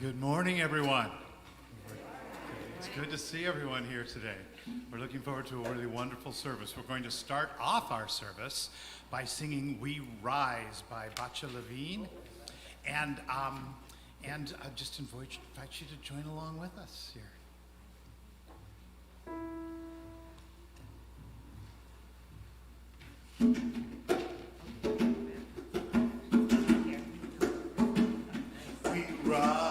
Good morning, everyone. It's good to see everyone here today. We're looking forward to a really wonderful service. We're going to start off our service by singing We Rise by Bacha Levine. And I just invite you to join along with us here. We rise.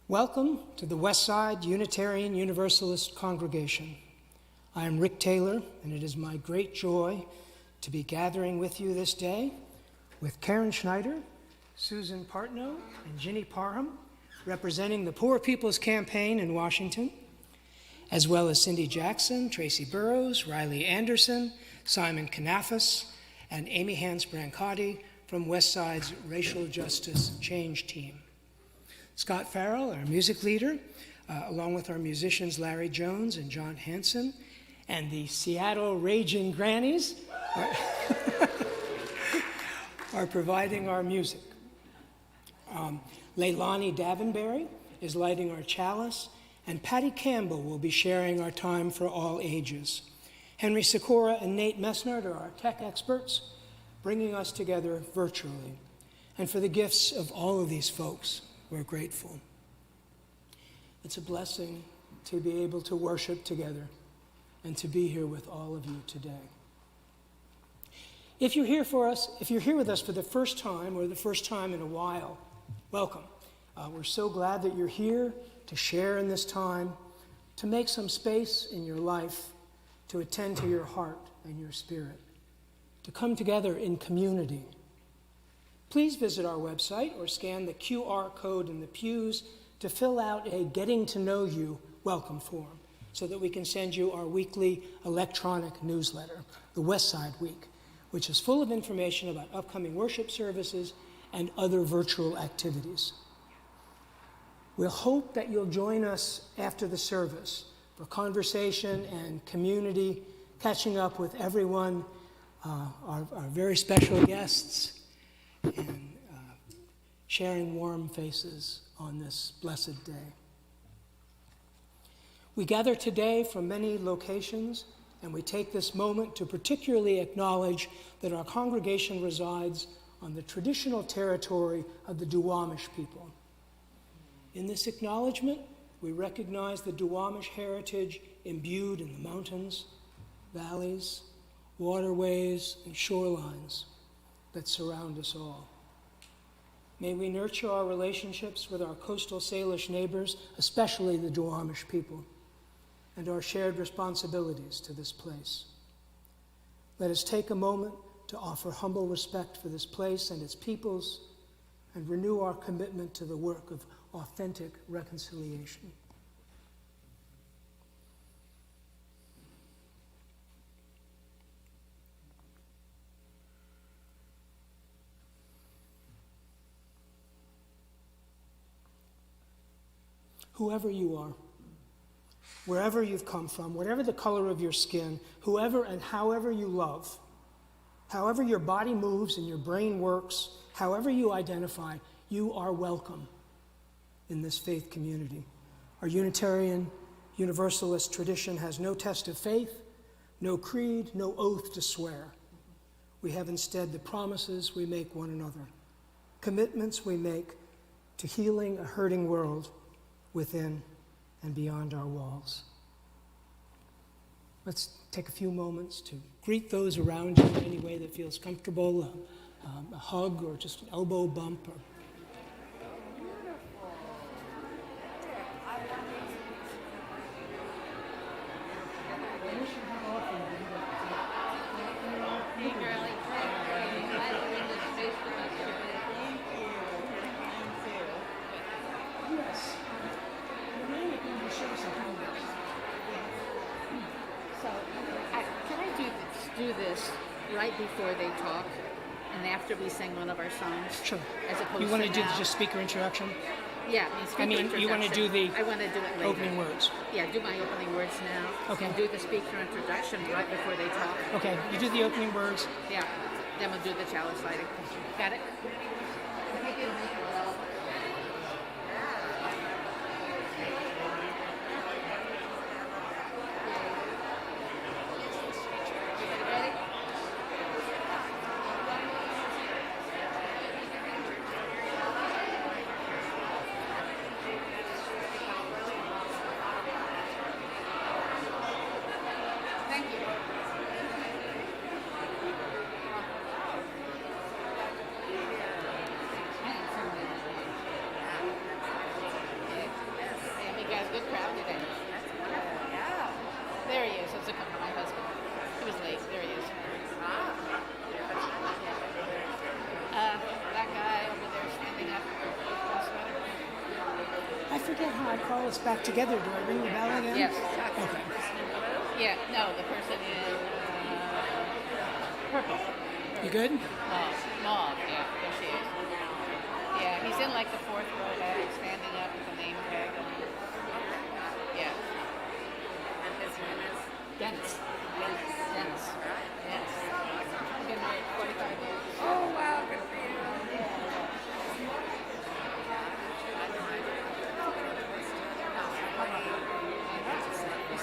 Welcome to the Westside Unitarian Universalist Congregation. I am Rick Taylor, and it is my great joy to be gathering with you this day with Karen Schneider, Susan Partnow, and Ginny Parham, representing the Poor People's Campaign in Washington, as well as Cindy Jackson, Tracy Burrows, Riley Anderson, Simon Kanafis, and Amy Hans Brancotti from Westside's Racial Justice Change Team. Scott Farrell, our music leader, along with our musicians Larry Jones and John Hanson, and the Seattle Raging Grannies are providing our music. Leilani Davenberry is lighting our chalice, and Patty Campbell will be sharing our time for all ages. Henry Sikora and Nate Messnard are our tech experts, bringing us together virtually. And for the gifts of all of these folks, we're grateful. It's a blessing to be able to worship together and to be here with all of you today. If you're here with us for the first time or the first time in a while, welcome. We're so glad that you're here to share in this time, to make some space in your life to attend to your heart and your spirit, to come together in community. Please visit our website or scan the QR code in the pews to fill out a Getting to Know You welcome form so that we can send you our weekly electronic newsletter, the Westside Week, which is full of information about upcoming worship services and other virtual activities. We'll hope that you'll join us after the service for conversation and community, catching up with everyone, our very special guests, and sharing warm faces on this blessed day. We gather today from many locations, and we take this moment to particularly acknowledge that our congregation resides on the traditional territory of the Duwamish people. In this acknowledgement, we recognize the Duwamish heritage imbued in the mountains, valleys, waterways, and shorelines that surround us all. May we nurture our relationships with our coastal Salish neighbors, especially the Duwamish people, and our shared responsibilities to this place. Let us take a moment to offer humble respect for this place and its peoples, and renew our commitment to the work of authentic reconciliation. Whoever you are, wherever you've come from, whatever the color of your skin, whoever and however you love, however your body moves and your brain works, however you identify, you are welcome in this faith community. Our Unitarian Universalist tradition has no test of faith, no creed, no oath to swear. We have instead the promises we make one another, commitments we make to healing a hurting world within and beyond our walls. Let's take a few moments to greet those around you in any way that feels comfortable, a hug or just an elbow bump. Right before they talk and after we sing one of our songs. Sure. As opposed you want to do now. just speaker introduction? Yeah, you want to do the I want to do it later. opening words? Yeah, do my opening words now. Okay. And do the speaker introduction right before they talk. Okay, you do the opening words. Yeah, then we'll do the chalice lighting. Got it? Back together. Do I ring the bell again? Yes. Okay. Yeah, no, the person in purple. You good? Mauve, yeah, there she is. Yeah, he's in like the fourth row back, standing up with the name tag. Yeah. And his name is? Dennis. Dennis. Yes. Been married 45 years. Oh, wow, good for you.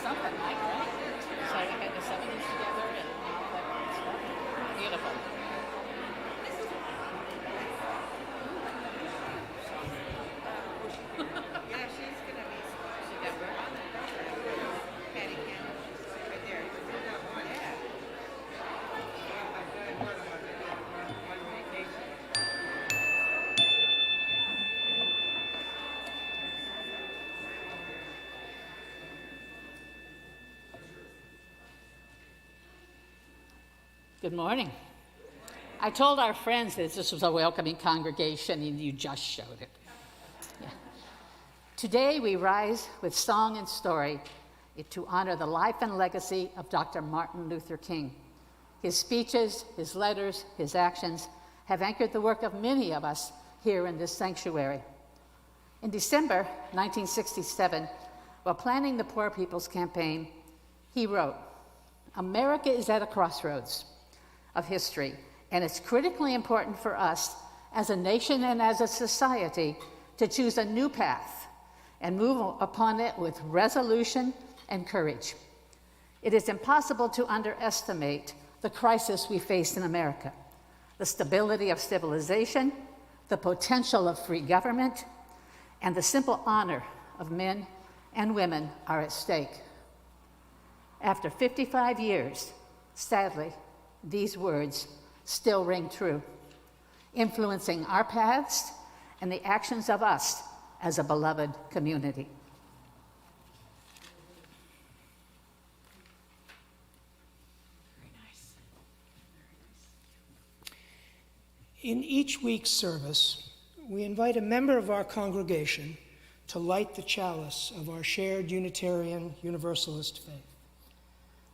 Something like that. So we had the 70s together and all that stuff. Beautiful. Yeah, she's gonna be. She got Patty Campbell right there. Good morning. I told our friends that this was a welcoming congregation, and you just showed it. Yeah. Today, we rise with song and story to honor the life and legacy of Dr. Martin Luther King. His speeches, his letters, his actions have anchored the work of many of us here in this sanctuary. In December 1967, while planning the Poor People's Campaign, he wrote, "America is at a crossroads of history, and it's critically important for us as a nation and as a society to choose a new path and move upon it with resolution and courage. It is impossible to underestimate the crisis we face in America. The stability of civilization, the potential of free government, and the simple honor of men and women are at stake." After 55 years, sadly, these words still ring true, influencing our paths and the actions of us as a beloved community. In each week's service, we invite a member of our congregation to light the chalice of our shared Unitarian Universalist faith.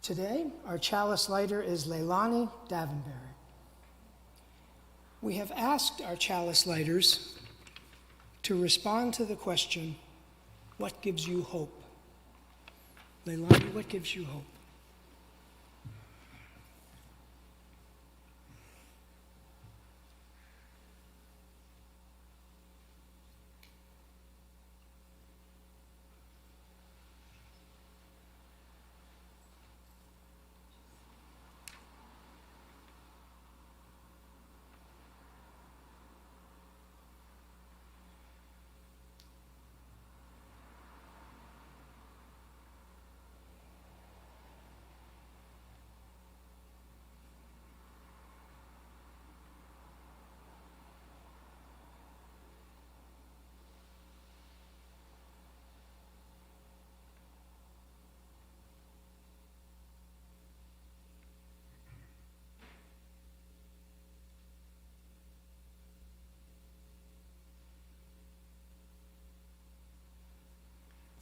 Today, our chalice lighter is Leilani Davenberry. We have asked our chalice lighters to respond to the question, what gives you hope? Leilani, what gives you hope?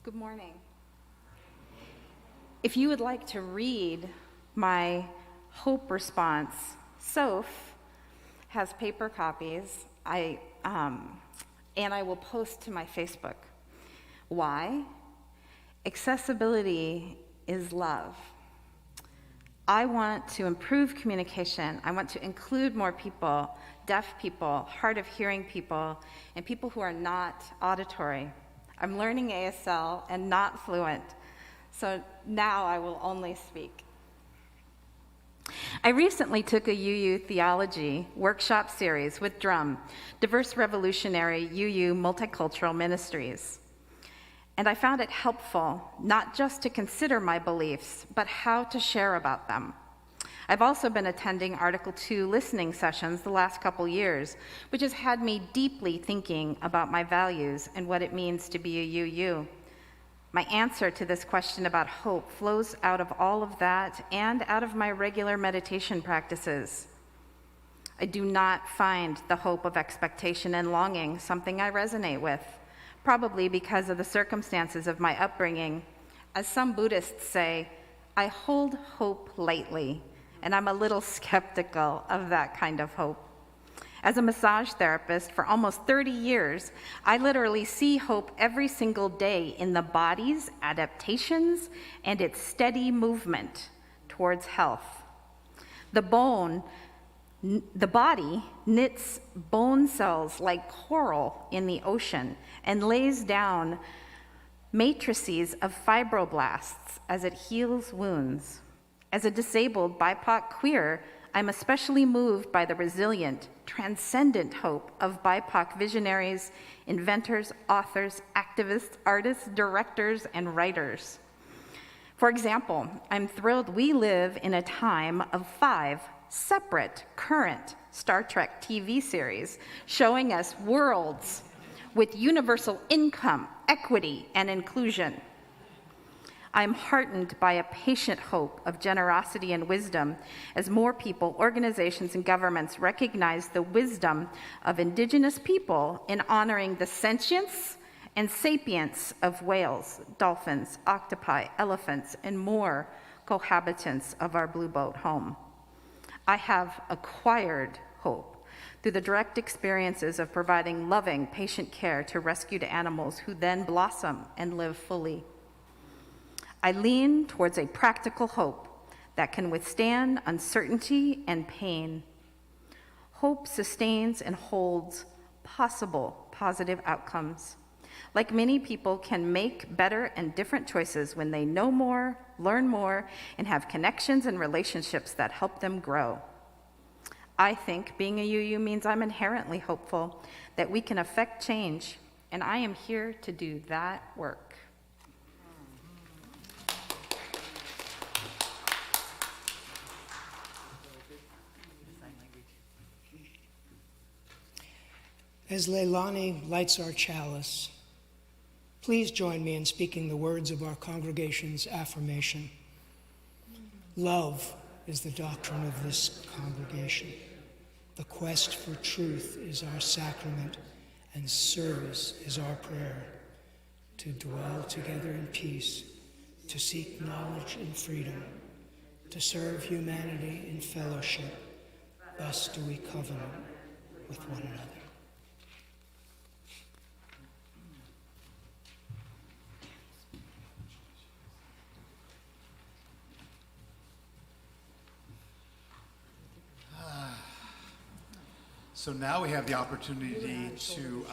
Good morning. If you would like to read my hope response, Soph has paper copies, and I will post to my Facebook. Why? Accessibility is love. I want to improve communication. I want to include more people, deaf people, hard of hearing people, and people who are not auditory. I'm learning ASL and not fluent, so now I will only speak. I recently took a UU theology workshop series with DRUM, Diverse Revolutionary UU Multicultural Ministries. And I found it helpful not just to consider my beliefs, but how to share about them. I've also been attending Article 2 listening sessions the last couple years, which has had me deeply thinking about my values and what it means to be a UU. My answer to this question about hope flows out of all of that and out of my regular meditation practices. I do not find the hope of expectation and longing something I resonate with, probably because of the circumstances of my upbringing. As some Buddhists say, I hold hope lightly, and I'm a little skeptical of that kind of hope. As a massage therapist for almost 30 years, I literally see hope every single day in the body's adaptations and its steady movement towards health. The body knits bone cells like coral in the ocean and lays down matrices of fibroblasts as it heals wounds. As a disabled BIPOC queer, I'm especially moved by the resilient, transcendent hope of BIPOC visionaries, inventors, authors, activists, artists, directors, and writers. For example, I'm thrilled we live in a time of 5 separate current Star Trek TV series showing us worlds with universal income, equity, and inclusion. I'm heartened by a patient hope of generosity and wisdom as more people, organizations, and governments recognize the wisdom of Indigenous people in honoring the sentience and sapience of whales, dolphins, octopi, elephants, and more cohabitants of our blue boat home. I have acquired hope through the direct experiences of providing loving, patient care to rescued animals who then blossom and live fully. I lean towards a practical hope that can withstand uncertainty and pain. Hope sustains and holds possible positive outcomes. Like many people can make better and different choices when they know more, learn more, and have connections and relationships that help them grow. I think being a UU means I'm inherently hopeful that we can affect change, and I am here to do that work. As Leilani lights our chalice, please join me in speaking the words of our congregation's affirmation. Love is the doctrine of this congregation. The quest for truth is our sacrament, and service is our prayer. To dwell together in peace, to seek knowledge in freedom, to serve humanity in fellowship, thus do we covenant with one another. So now we have the opportunity to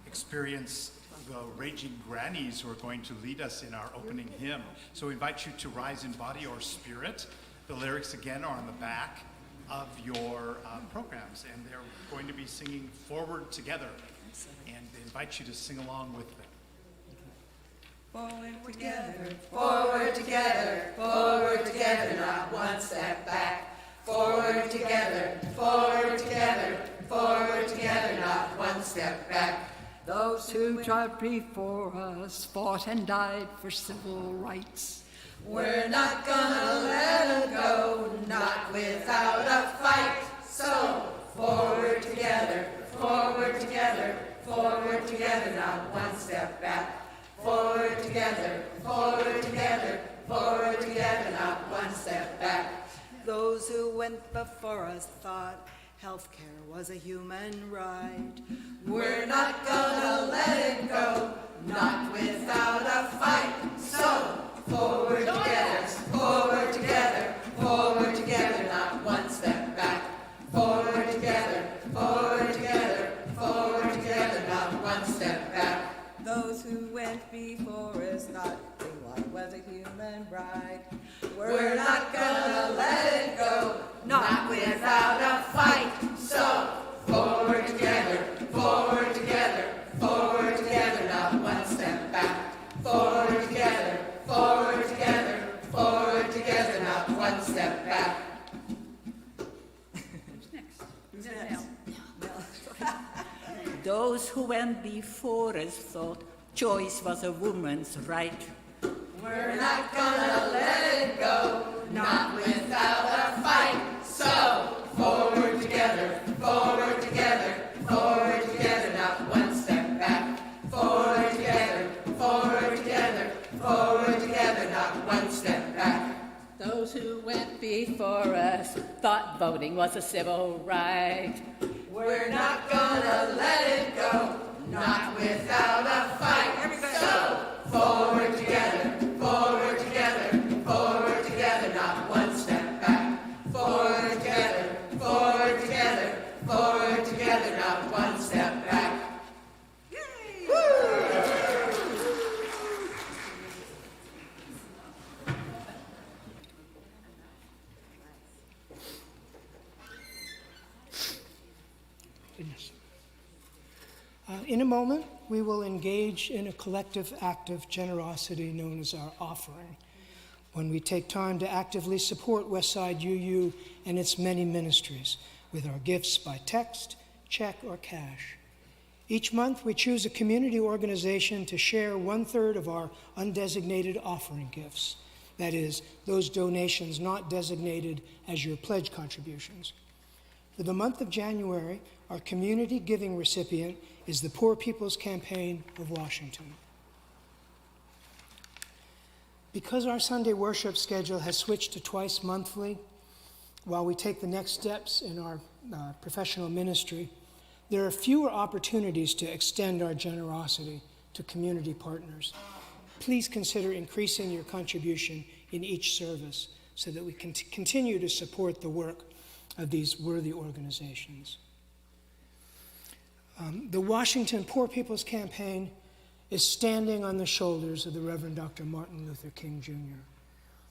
experience the raging Grannies who are going to lead us in our opening hymn. So we invite you to rise in body or spirit. The lyrics again are on the back of your programs, and they're going to be singing Forward Together, and they invite you to sing along with them. Forward together, forward together, forward together, not one step back. Forward together, forward together, forward together, not one step back. Those who tried before us fought and died for civil rights. We're not gonna let them go, not without a fight. So, forward together, forward together, forward together, not one step back. Forward together, forward together, forward together, not one step back. Those who went before us thought healthcare was a human right. We're not gonna let it go, not without a fight. So, forward together, forward together, forward together, not one step back. Forward together, forward together, forward together, not one step back. Those who went before us thought life was a human right. We're not gonna let it go, not without a fight. So, forward together, forward together, forward together, not one step back. Forward together, forward together, forward together, not one step back. Who's next? Those who went before us thought choice was a woman's right. We're not gonna let it go, not without a fight. So, forward together, forward together, forward together, not one step back. Forward together, forward together, forward together, not one step back. Those who went before us thought voting was a civil right. We're not gonna let it go, not without a fight. So, forward together, forward together, forward together, not one step back. Forward together, forward together, forward together, not one step back. In a moment, we will engage in a collective act of generosity known as our offering, when we take time to actively support Westside UU and its many ministries with our gifts by text, check, or cash. Each month, we choose a community organization to share 1/3 of our undesignated offering gifts. That is, those donations not designated as your pledge contributions. For the month of January, our community giving recipient is the Poor People's Campaign of Washington. Because our Sunday worship schedule has switched to twice monthly, while we take the next steps in our professional ministry, there are fewer opportunities to extend our generosity to community partners. Please consider increasing your contribution in each service so that we can continue to support the work of these worthy organizations. The Washington Poor People's Campaign is standing on the shoulders of the Reverend Dr. Martin Luther King Jr.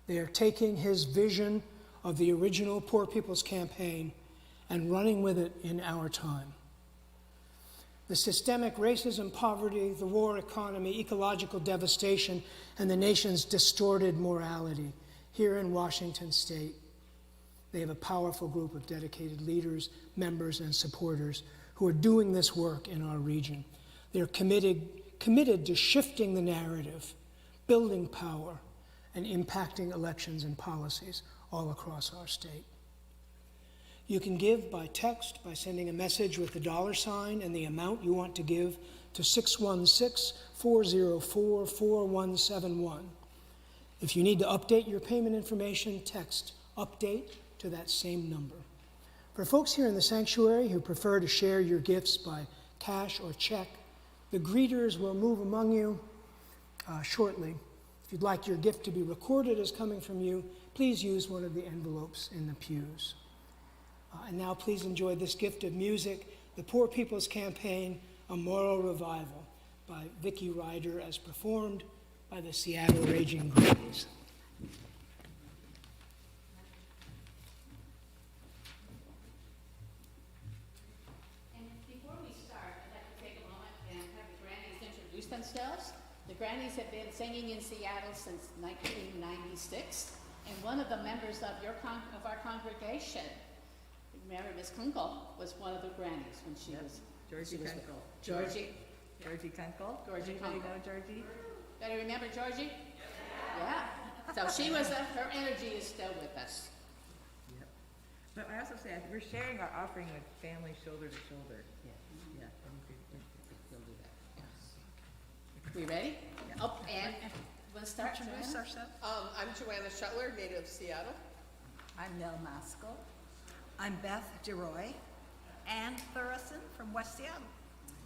They are taking his vision of the original Poor People's Campaign and running with it in our time. The systemic racism, poverty, the war economy, ecological devastation, and the nation's distorted morality here in Washington state. They have a powerful group of dedicated leaders, members, and supporters who are doing this work in our region. They're committed to shifting the narrative, building power, and impacting elections and policies all across our state. You can give by text by sending a message with the $ and the amount you want to give to 616-404-4171. If you need to update your payment information, text update to that same number. For folks here in the sanctuary who prefer to share your gifts by cash or check, the greeters will move among you shortly. If you'd like your gift to be recorded as coming from you, please use one of the envelopes in the pews. And now please enjoy this gift of music, the Poor People's Campaign, A Moral Revival, by Vicki Ryder, as performed by the Seattle Raging Grannies. And before we start, I'd like to take a moment and have the Grannies introduce themselves. The Grannies have been singing in Seattle since 1996, and one of the members of our congregation, remember Miss Kunkel, was one of the Grannies when she was Georgie Kunkel. Georgie Kunkel. Georgie Anybody Kunkel. know Georgie? Better remember Georgie? Yeah. So she was, her energy is still with us. Yep. But I also say, we're sharing our offering with families shoulder to shoulder. Yeah. We'll do that. We ready? Yeah. Oh, and we'll start. Joanna? I'm Joanna Shetler, native of Seattle. I'm Nell Maskell. I'm Beth DeRoy. Ann Thurison from West Seattle.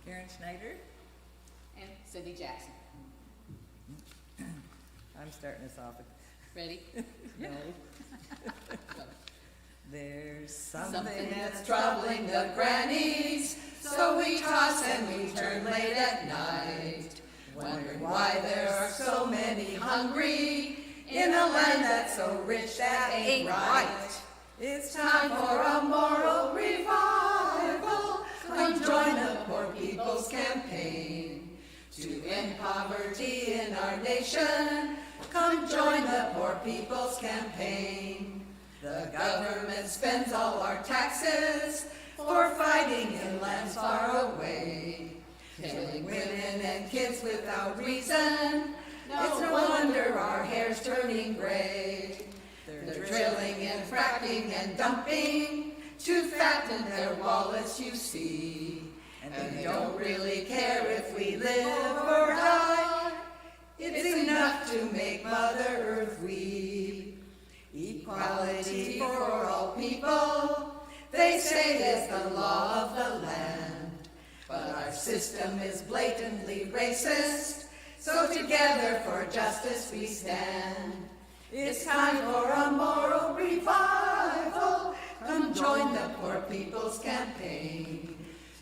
Karen Schneider. And Cindy Jackson. I'm starting us off with Ready? no. There's Something That's troubling the grannies, so we toss and we turn late at night, wondering why there are so many hungry in a land that's so rich that ain't right. It's time for a moral revival. Come join the Poor People's Campaign to end poverty in our nation. Come join the Poor People's Campaign. The government spends all our taxes for fighting in lands far away, killing women and kids without reason. It's no wonder our hair's turning gray. They're drilling and fracking and dumping to fatten their wallets, you see. And they don't really care if we live or die. It's enough to make Mother Earth weep. Equality for all people, they say is the law of the land. But our system is blatantly racist, so together for justice we stand. It's time for a moral revival. Come join the Poor People's Campaign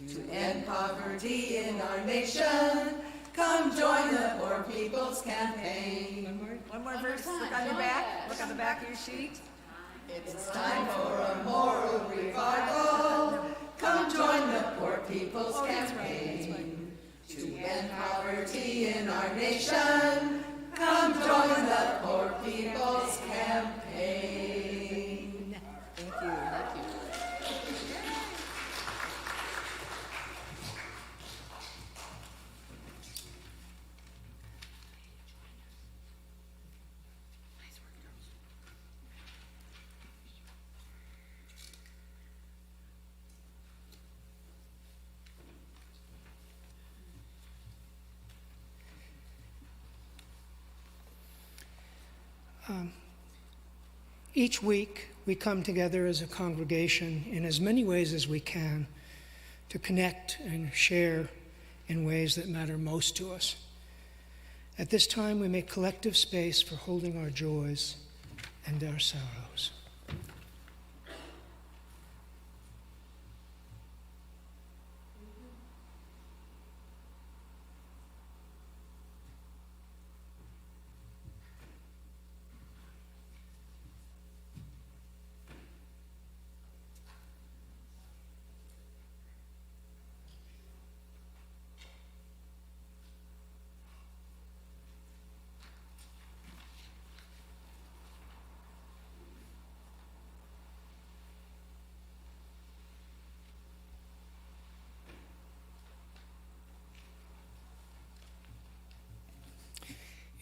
to end poverty in our nation. Come join the Poor People's Campaign. one more verse. Look on your back. Look on the back of your sheet. It's time for a moral revival. Come join the Poor People's Campaign to end poverty in our nation. Come join the Poor People's Campaign. Thank you. Thank you. Each week, we come together as a congregation in as many ways as we can to connect and share in ways that matter most to us. At this time, we make collective space for holding our joys and our sorrows.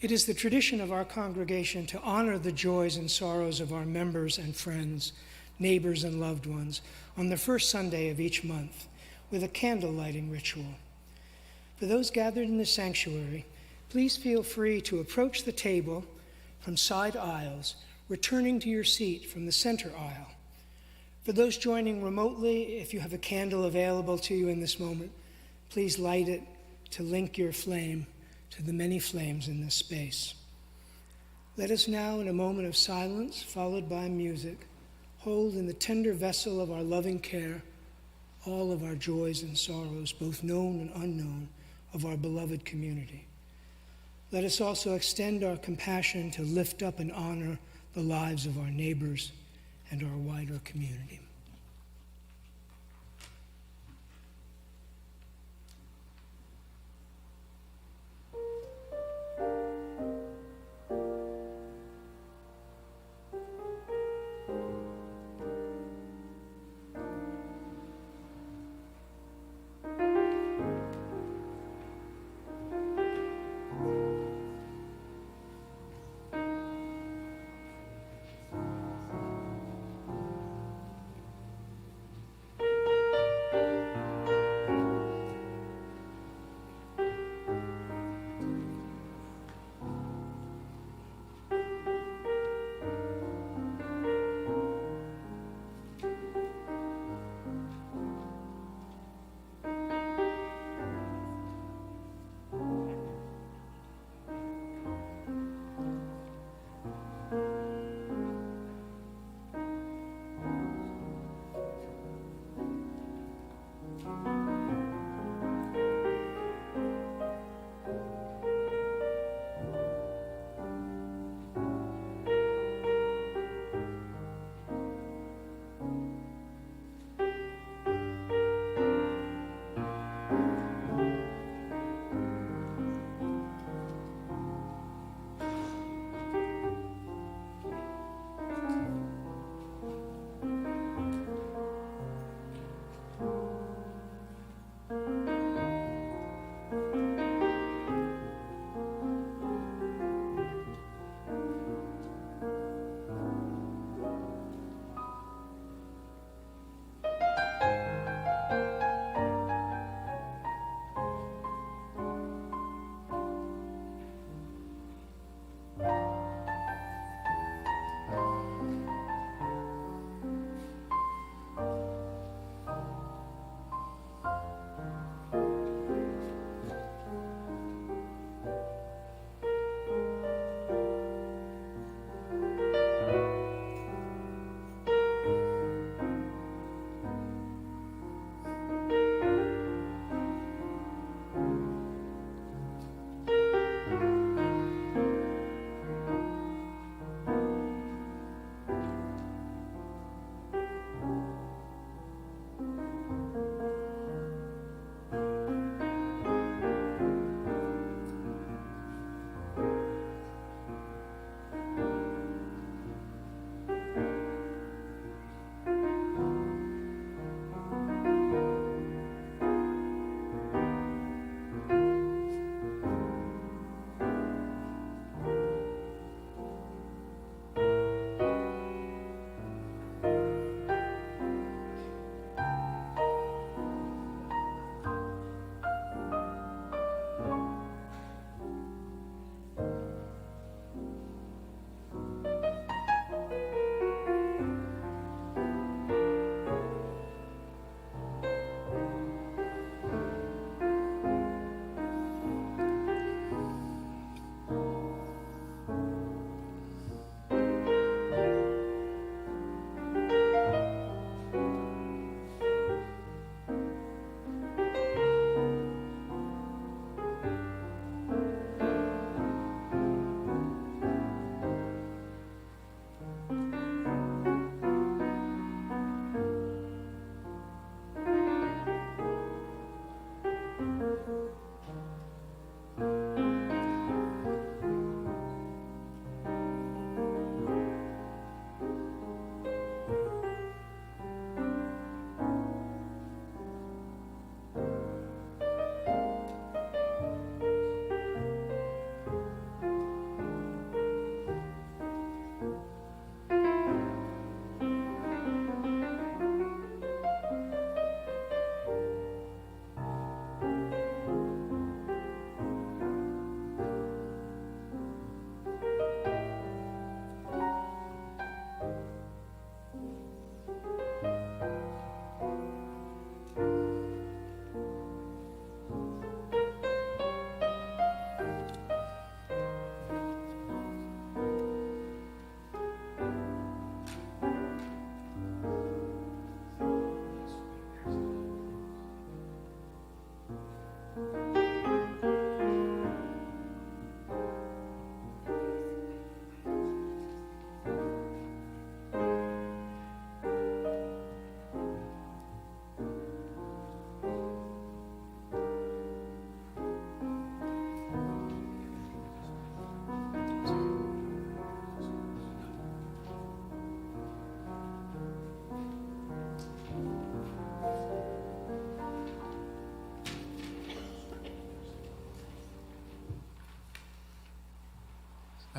It is the tradition of our congregation to honor the joys and sorrows of our members and friends, neighbors and loved ones on the first Sunday of each month with a candle lighting ritual. For those gathered in the sanctuary, please feel free to approach the table from side aisles, returning to your seat from the center aisle. For those joining remotely, if you have a candle available to you in this moment, please light it to link your flame to the many flames in this space. Let us now, in a moment of silence, followed by music, hold in the tender vessel of our loving care all of our joys and sorrows, both known and unknown, of our beloved community. Let us also extend our compassion to lift up and honor the lives of our neighbors and our wider community.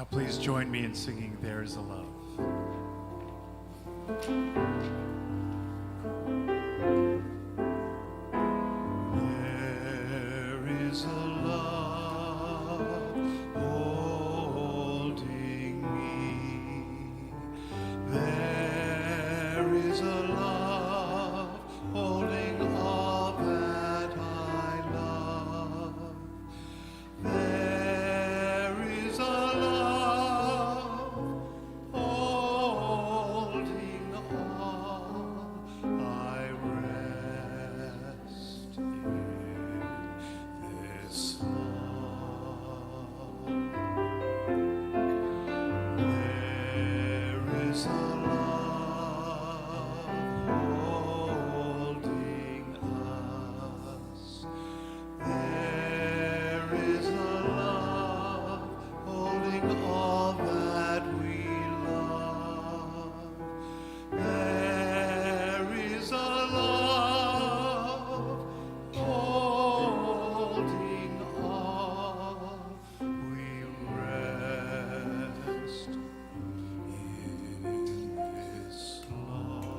Now please join me in singing There's a Love. There is a love holding me. There is a love holding all that I love. There is a love holding all. I rest in this love. There is a love holding us. There is a love holding all that we love. There is a love holding all. We rest in this love.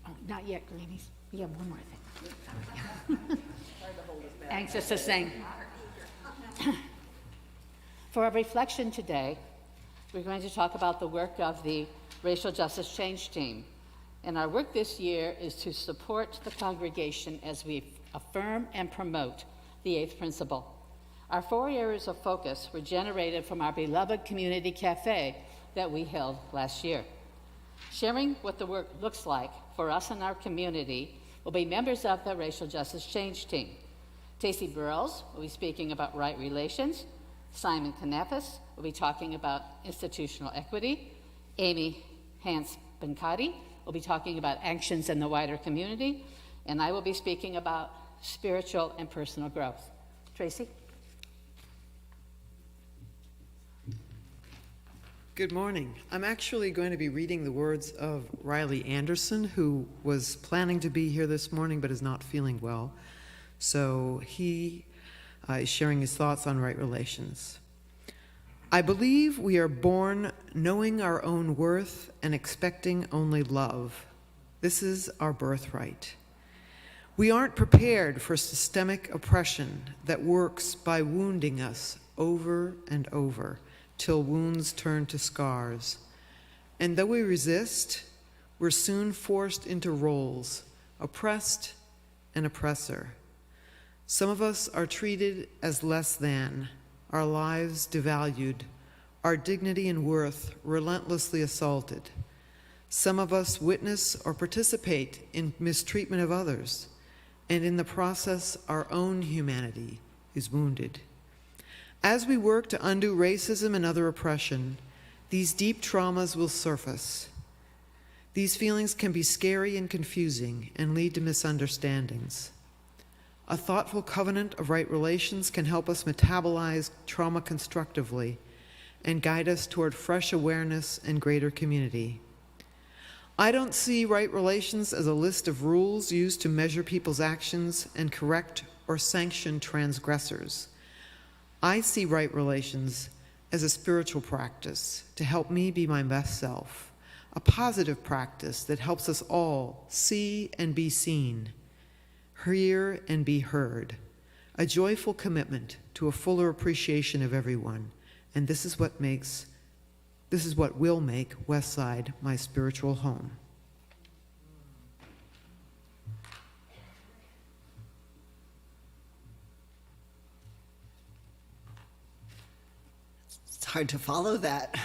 Oh, not yet, Grannies. We have one more thing. Anxious to sing. For our reflection today, we're going to talk about the work of the Racial Justice Change Team. And our work this year is to support the congregation as we affirm and promote the eighth principle. Our 4 areas of focus were generated from our beloved community cafe that we held last year. Sharing what the work looks like for us and our community will be members of the Racial Justice Change Team. Tacey Burrells will be speaking about right relations. Simon Kanefis will be talking about institutional equity. Amy Hans-Benkati will be talking about actions in the wider community. And I will be speaking about spiritual and personal growth. Tracy? Good morning. I'm actually going to be reading the words of Riley Anderson, who was planning to be here this morning but is not feeling well. So he is sharing his thoughts on right relations. I believe we are born knowing our own worth and expecting only love. This is our birthright. We aren't prepared for systemic oppression that works by wounding us over and over, till wounds turn to scars. And though we resist, we're soon forced into roles, oppressed and oppressor. Some of us are treated as less than, our lives devalued, our dignity and worth relentlessly assaulted. Some of us witness or participate in mistreatment of others, and in the process, our own humanity is wounded. As we work to undo racism and other oppression, these deep traumas will surface. These feelings can be scary and confusing and lead to misunderstandings. A thoughtful covenant of right relations can help us metabolize trauma constructively and guide us toward fresh awareness and greater community. I don't see right relations as a list of rules used to measure people's actions and correct or sanction transgressors. I see right relations as a spiritual practice to help me be my best self, a positive practice that helps us all see and be seen, hear and be heard, a joyful commitment to a fuller appreciation of everyone, and this is what will make Westside my spiritual home. It's hard to follow that.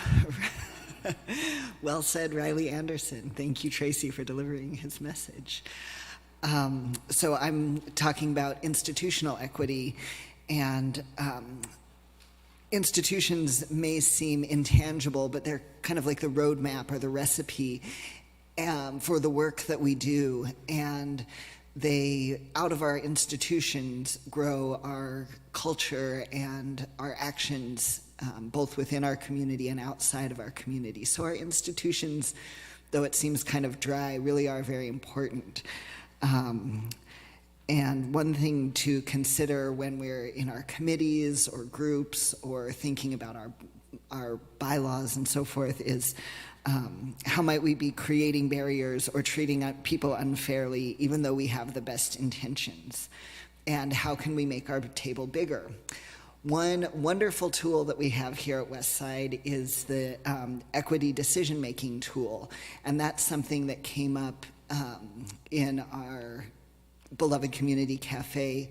Well said, Riley Anderson. Thank you, Tracy, for delivering his message. So I'm talking about institutional equity, and institutions may seem intangible, but they're kind of like the roadmap or the recipe for the work that we do. And they, out of our institutions, grow our culture and our actions both within our community and outside of our community. So our institutions, though it seems kind of dry, really are very important. And one thing to consider when we're in our committees or groups or thinking about our bylaws and so forth is how might we be creating barriers or treating people unfairly even though we have the best intentions? And how can we make our table bigger? One wonderful tool that we have here at Westside is the equity decision-making tool. And that's something that came up in our beloved community cafe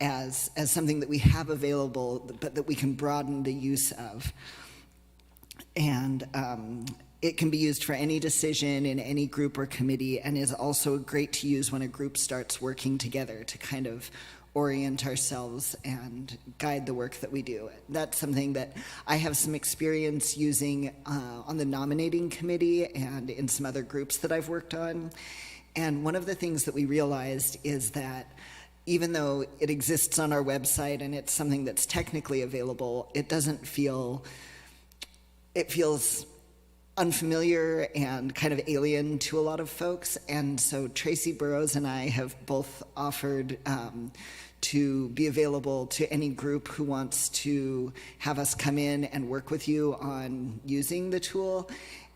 as something that we have available, but that we can broaden the use of. And it can be used for any decision in any group or committee, and is also great to use when a group starts working together to kind of orient ourselves and guide the work that we do. That's something that I have some experience using on the nominating committee and in some other groups that I've worked on. And one of the things that we realized is that even though it exists on our website and it's something that's technically available, it feels unfamiliar and kind of alien to a lot of folks. And so Tracy Burrows and I have both offered to be available to any group who wants to have us come in and work with you on using the tool.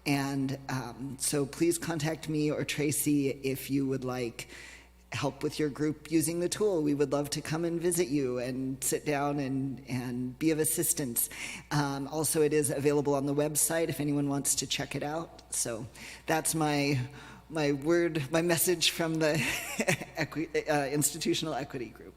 And so please contact me or Tracy if you would like help with your group using the tool. We would love to come and visit you and sit down and be of assistance. Also, it is available on the website if anyone wants to check it out. So that's my message from the Institutional Equity Group.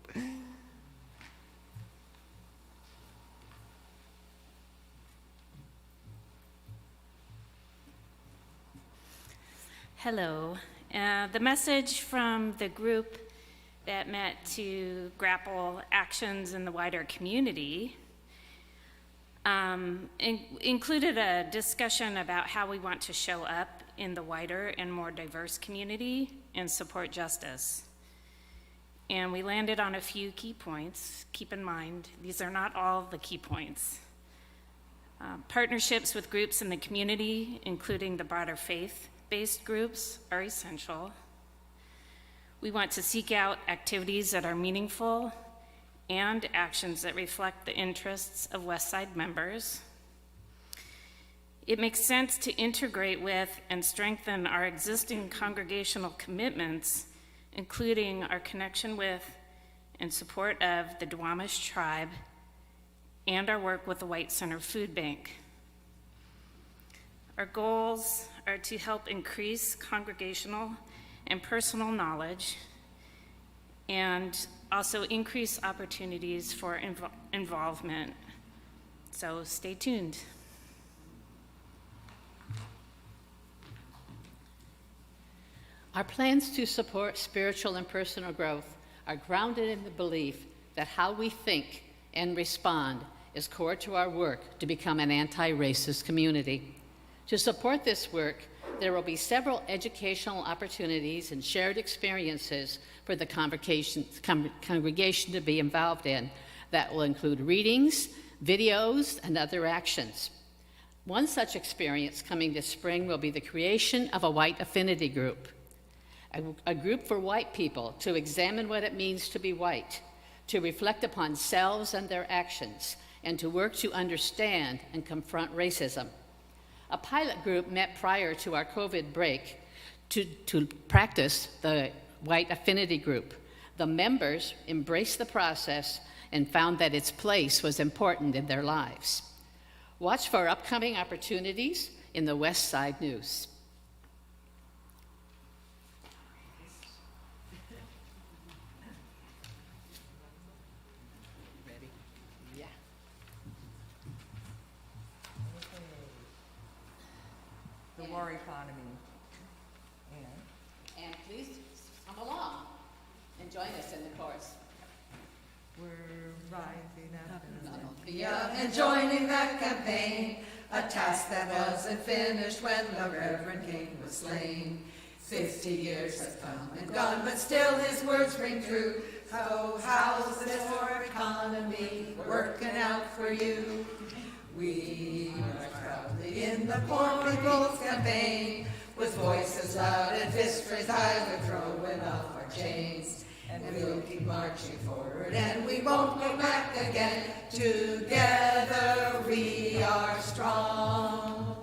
Hello. The message from the group that met to grapple actions in the wider community included a discussion about how we want to show up in the wider and more diverse community and support justice. And we landed on a few key points. Keep in mind, these are not all the key points. Partnerships with groups in the community, including the broader faith-based groups, are essential. We want to seek out activities that are meaningful and actions that reflect the interests of Westside members. It makes sense to integrate with and strengthen our existing congregational commitments, including our connection with and support of the Duwamish tribe and our work with the White Center Food Bank. Our goals are to help increase congregational and personal knowledge and also increase opportunities for involvement. So stay tuned. Our plans to support spiritual and personal growth are grounded in the belief that how we think and respond is core to our work to become an anti-racist community. To support this work, there will be several educational opportunities and shared experiences for the congregation to be involved in that will include readings, videos, and other actions. One such experience coming this spring will be the creation of a white affinity group, a group for white people to examine what it means to be white, to reflect upon selves and their actions, and to work to understand and confront racism. A pilot group met prior to our COVID break to practice the white affinity group. The members embraced the process and found that its place was important in their lives. Watch for upcoming opportunities in the West Side News. Ready? Yeah. The war economy. And please come along and join us in the chorus. We're rising up and joining that campaign, a task that wasn't finished when the Reverend King was slain. 50 years have come and gone, but still his words ring true. So how's this war economy working out for you? We are proudly in the Poor People's Campaign, with voices loud and fists raised high, we're throwing off our chains. And we'll keep marching forward, and we won't go back again. Together we are strong.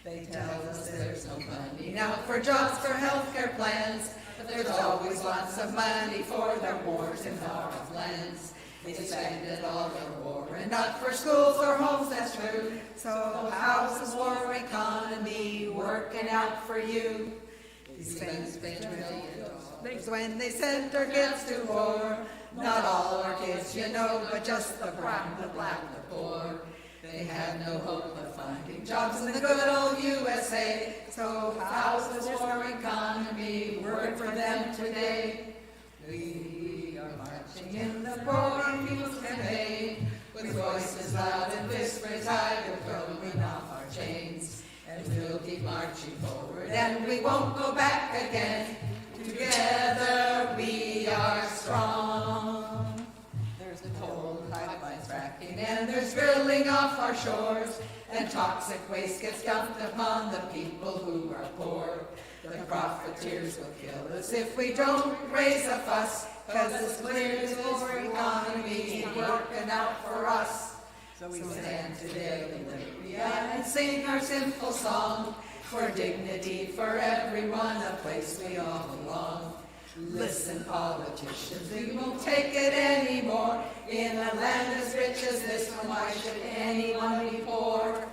They tell us there's no money now for jobs, for healthcare plans, but there's always lots of money for their wars in far-off lands. They spend it all for war and not for schools or homes, that's true. So how's this war economy working out for you? They spend $1 when they send their kids to war. Not all our kids, you know, but just the brown, the black, the poor. They have no hope of finding jobs in the good old USA. So how's this war economy working for them today? We are marching in the Poor People's Campaign, with voices loud and fists raised high, we're throwing off our chains. And we'll keep marching forward, and we won't go back again. Together we are strong. There's coal by fracking, and there's drilling off our shores, and toxic waste gets dumped upon the people who are poor. The profiteers will kill us if we don't raise a fuss, 'cause it's clear this war economy ain't working out for us. So we stand today in Liberia and sing our simple song, for dignity, for everyone, a place we all belong. Listen, politicians, we won't take it anymore. In a land as rich as this one, why should anyone be poor?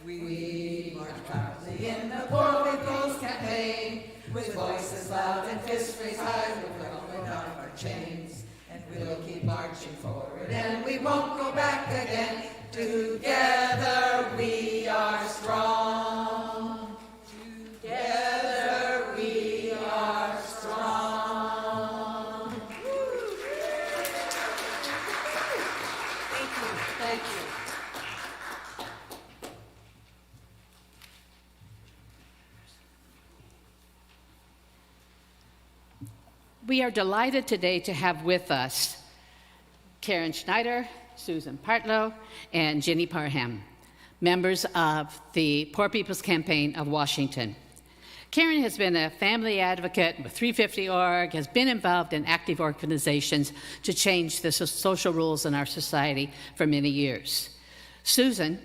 We march proudly in the Poor People's Campaign, with voices loud and fists raised high, we're throwing off our chains. And we'll keep marching forward, and we won't go back again. Together we are strong. Together we are strong. Thank you. Thank you. We are delighted today to have with us Karen Schneider, Susan Partlow, and Jenny Parham, members of the Poor People's Campaign of Washington. Karen has been a family advocate with 350.org, has been involved in active organizations to change the social rules in our society for many years. Susan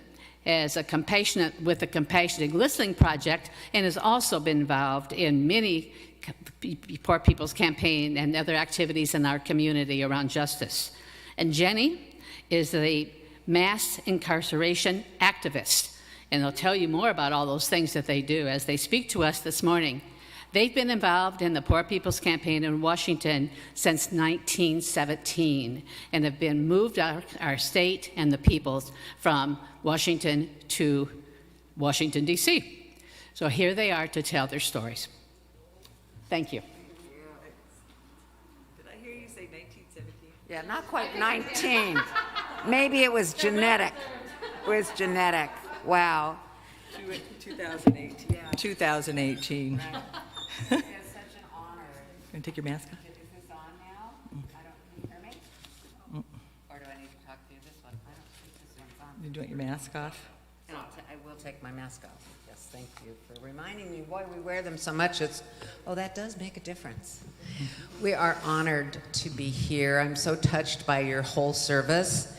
is with the Compassionate Listening Project and has also been involved in many Poor People's Campaign and other activities in our community around justice. And Jenny is the mass incarceration activist, and they'll tell you more about all those things that they do as they speak to us this morning. They've been involved in the Poor People's Campaign in Washington since 1917 and have been moved out our state and the peoples from Washington to Washington, D.C. So here they are to tell their stories. Thank you. Did I hear you say 1917? Yeah, not quite 19. Maybe it was genetic. It was genetic. Wow. 2018. Yeah. 2018. Right. It's such an honor. Can you take your mask off? Is this on now? Can you hear me? Or do I need to talk to you this one? I don't think this one's on. You doing your mask off? And I will take my mask off. Yes, thank you for reminding me. Boy, we wear them so much. That does make a difference. We are honored to be here. I'm so touched by your whole service.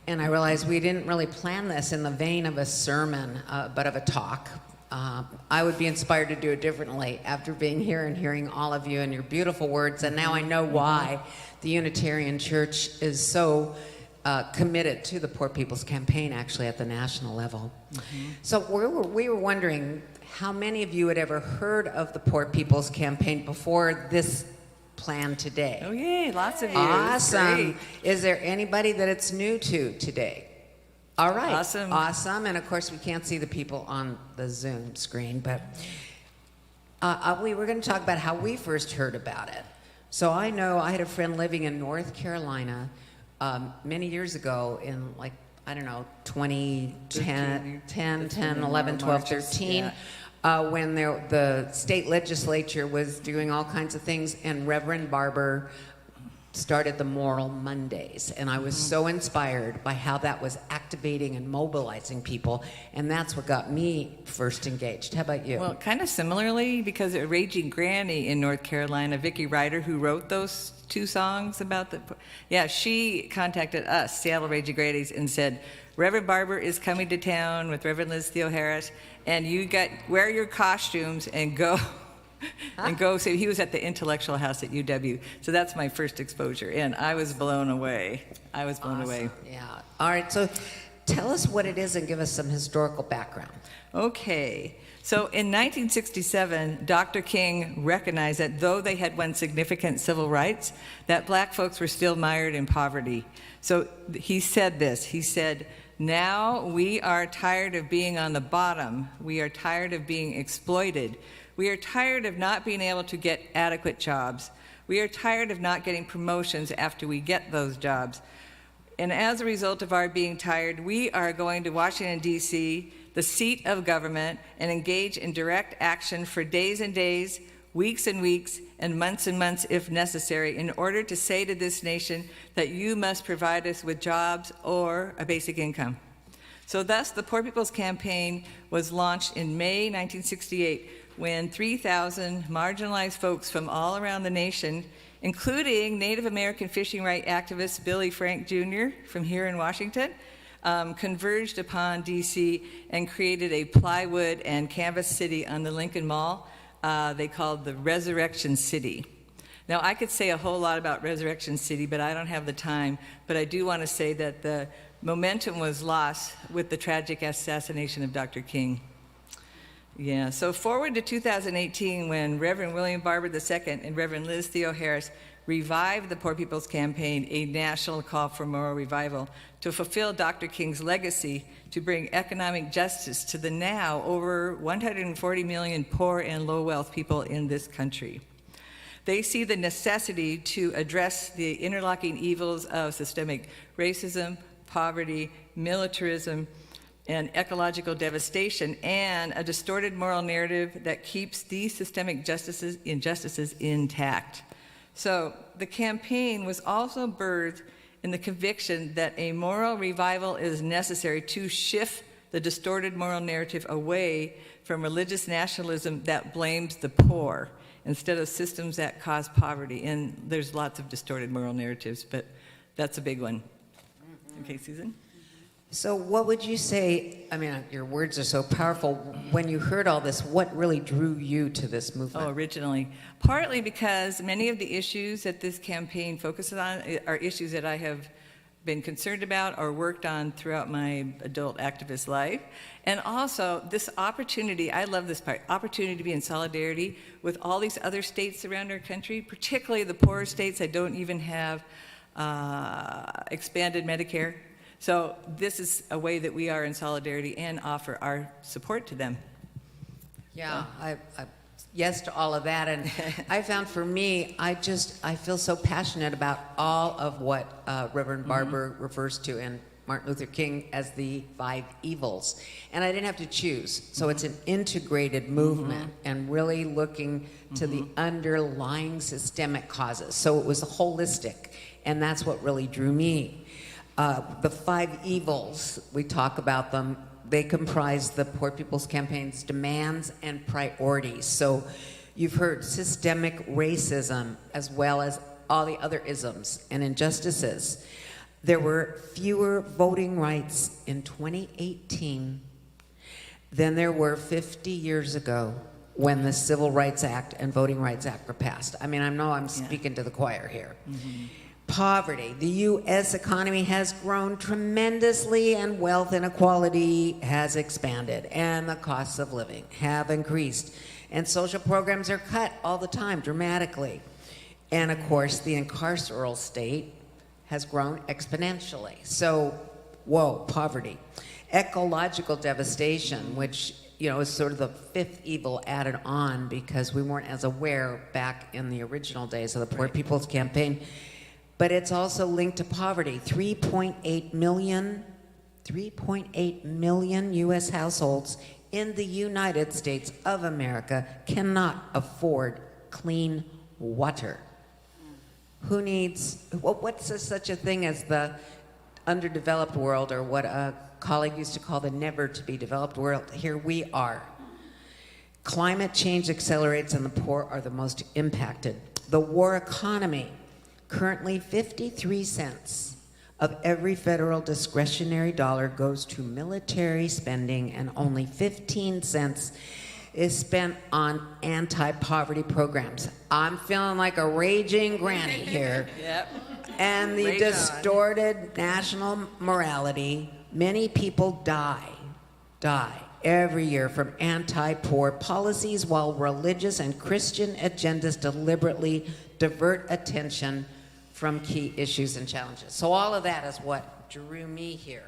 And I realize we didn't really plan this in the vein of a sermon, but of a talk. I would be inspired to do it differently after being here and hearing all of you and your beautiful words. And now I know why the Unitarian Church is so committed to the Poor People's Campaign, actually, at the national level. So we were wondering how many of you had ever heard of the Poor People's Campaign before this plan today? Oh, yay, lots of you. Awesome. Is there anybody that it's new to today? All right. Awesome. Awesome. And of course, we can't see the people on the Zoom screen, but we were going to talk about how we first heard about it. So I know I had a friend living in North Carolina many years ago in 2010, 11, 12, 13. when the state legislature was doing all kinds of things, and Reverend Barber started the Moral Mondays, and I was so inspired by how that was activating and mobilizing people, and that's what got me first engaged. How about you? Well, kind of similarly, because a Raging Granny in North Carolina, Vicki Ryder, who wrote those 2 songs about she contacted us, Seattle Raging Grannies, and said, Reverend Barber is coming to town with Reverend Liz Theo Harris, and wear your costumes and go. And go. So he was at the Intellectual House at UW. So that's my first exposure, and I was blown away. Awesome. Yeah. All right. So tell us what it is and give us some historical background. Okay. So in 1967, Dr. King recognized that though they had won significant civil rights, that black folks were still mired in poverty. So he said this. He said, now we are tired of being on the bottom. We are tired of being exploited. We are tired of not being able to get adequate jobs. We are tired of not getting promotions after we get those jobs. And as a result of our being tired, we are going to Washington, D.C., the seat of government, and engage in direct action for days and days, weeks and weeks, and months if necessary, in order to say to this nation that you must provide us with jobs or a basic income. So thus, the Poor People's Campaign was launched in May 1968, when 3,000 marginalized folks from all around the nation, including Native American fishing rights activist Billy Frank Jr. from here in Washington, converged upon DC and created a plywood and canvas city on the Lincoln Mall they called the Resurrection City. Now, I could say a whole lot about Resurrection City, but I don't have the time. But I do want to say that the momentum was lost with the tragic assassination of Dr. King. Yeah, so forward to 2018, when Reverend William Barber II and Reverend Liz Theo Harris revived the Poor People's Campaign, a national call for moral revival, to fulfill Dr. King's legacy to bring economic justice to the now over 140 million poor and low-wealth people in this country. They see the necessity to address the interlocking evils of systemic racism, poverty, militarism, and ecological devastation, and a distorted moral narrative that keeps these systemic injustices intact. So the campaign was also birthed in the conviction that a moral revival is necessary to shift the distorted moral narrative away from religious nationalism that blames the poor instead of systems that cause poverty. And there's lots of distorted moral narratives, but that's a big one. Okay, Susan? So what would you say, I mean, your words are so powerful. When you heard all this, what really drew you to this movement? Oh, originally. Partly because many of the issues that this campaign focuses on are issues that I have been concerned about or worked on throughout my adult activist life. And also this opportunity, I love this part, opportunity to be in solidarity with all these other states around our country, particularly the poorer states that don't even have expanded Medicare. So this is a way that we are in solidarity and offer our support to them. Yeah, I yes to all of that. And I found for me, I feel so passionate about all of what Reverend Barber refers to and Martin Luther King as the 5 evils. And I didn't have to choose. So it's an integrated movement and really looking to the underlying systemic causes. So it was holistic. And that's what really drew me. The 5 evils, we talk about them, they comprise the Poor People's Campaign's demands and priorities. So you've heard systemic racism as well as all the other isms and injustices. There were fewer voting rights in 2018 than there were 50 years ago when the Civil Rights Act and Voting Rights Act were passed. I mean, I know I'm speaking to the choir here. Poverty. The U.S. economy has grown tremendously and wealth inequality has expanded and the costs of living have increased and social programs are cut all the time dramatically. And of course, the incarceral state has grown exponentially. So, whoa, poverty. Ecological devastation, which is sort of the 5th evil added on because we weren't as aware back in the original days of the Poor People's Campaign. But it's also linked to poverty. 3.8 million U.S. households in the United States of America cannot afford clean water. Who needs, what's such a thing as the underdeveloped world, or what a colleague used to call the never to be developed world? Here we are. Climate change accelerates and the poor are the most impacted. The war economy, currently 53 cents of every federal discretionary dollar goes to military spending, and only 15 cents is spent on anti-poverty programs. I'm feeling like a raging granny here. Yep. And the Rage on. distorted national morality, many people die every year from anti-poor policies, while religious and Christian agendas deliberately divert attention from key issues and challenges. So all of that is what drew me here.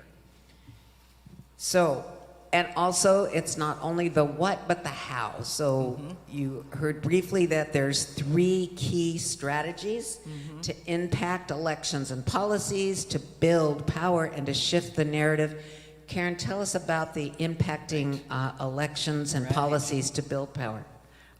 So, and also it's not only the what, but the how. So you heard briefly that there's 3 key strategies to impact elections and policies, to build power, and to shift the narrative. Karen, tell us about the impacting elections and policies to build power.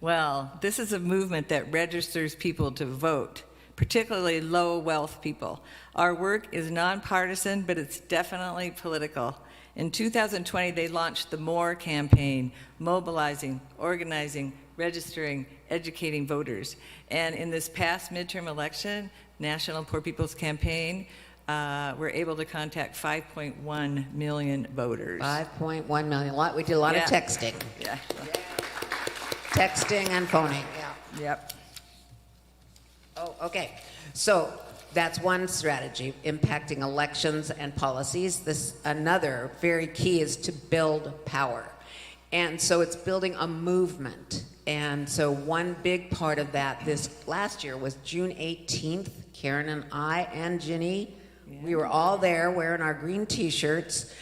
Well, this is a movement that registers people to vote, particularly low wealth people. Our work is nonpartisan, but it's definitely political. In 2020, they launched the MORE campaign, mobilizing, organizing, registering, educating voters. And in this past midterm election, National Poor People's Campaign, we're able to contact 5.1 million voters. 5.1 million. We did a lot of texting. Yeah. Texting and phoning. Yeah. Yep. Oh, okay. So that's one strategy, impacting elections and policies. Another very key is to build power. And so it's building a movement. And so one big part of that this last year was June 18th. Karen and I and Ginny, we were all there wearing our green t-shirts,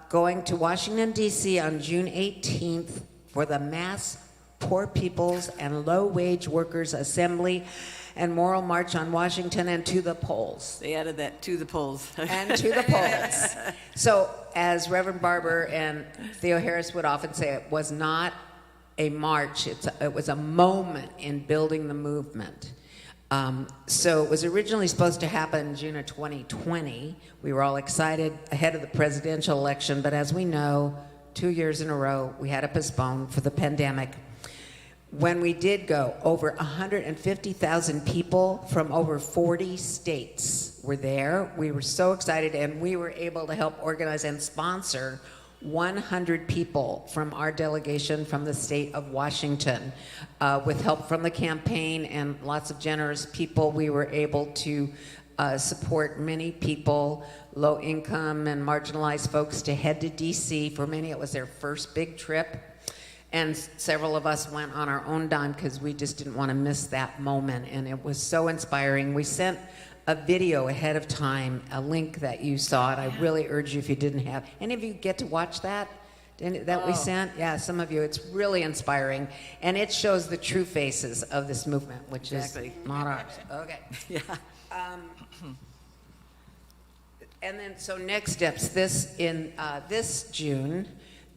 going to Washington, D.C. on June 18th for the mass Poor People's and Low-Wage Workers Assembly and Moral March on Washington and to the polls. They added that to the polls. And to the polls. So, as Reverend Barber and Theo Harris would often say, it was not a march, it was a moment in building the movement. So it was originally supposed to happen June of 2020. We were all excited ahead of the presidential election, but as we know, 2 years in a row, we had to postpone for the pandemic. When we did go, over 150,000 people from over 40 states were there. We were so excited, and we were able to help organize and sponsor 100 people from our delegation from the state of Washington. With help from the campaign and lots of generous people, we were able to support many people, low income and marginalized folks, to head to DC. For many, it was their first big trip. And several of us went on our own dime because we just didn't want to miss that moment. And it was so inspiring. We sent a video ahead of time, a link that you saw, and I really urge you, if you didn't have, any of you get to watch that we sent? Yeah, some of you. It's really inspiring, and it shows the true faces of this movement, which is not ours. Okay. Yeah. And then, so next steps. This June,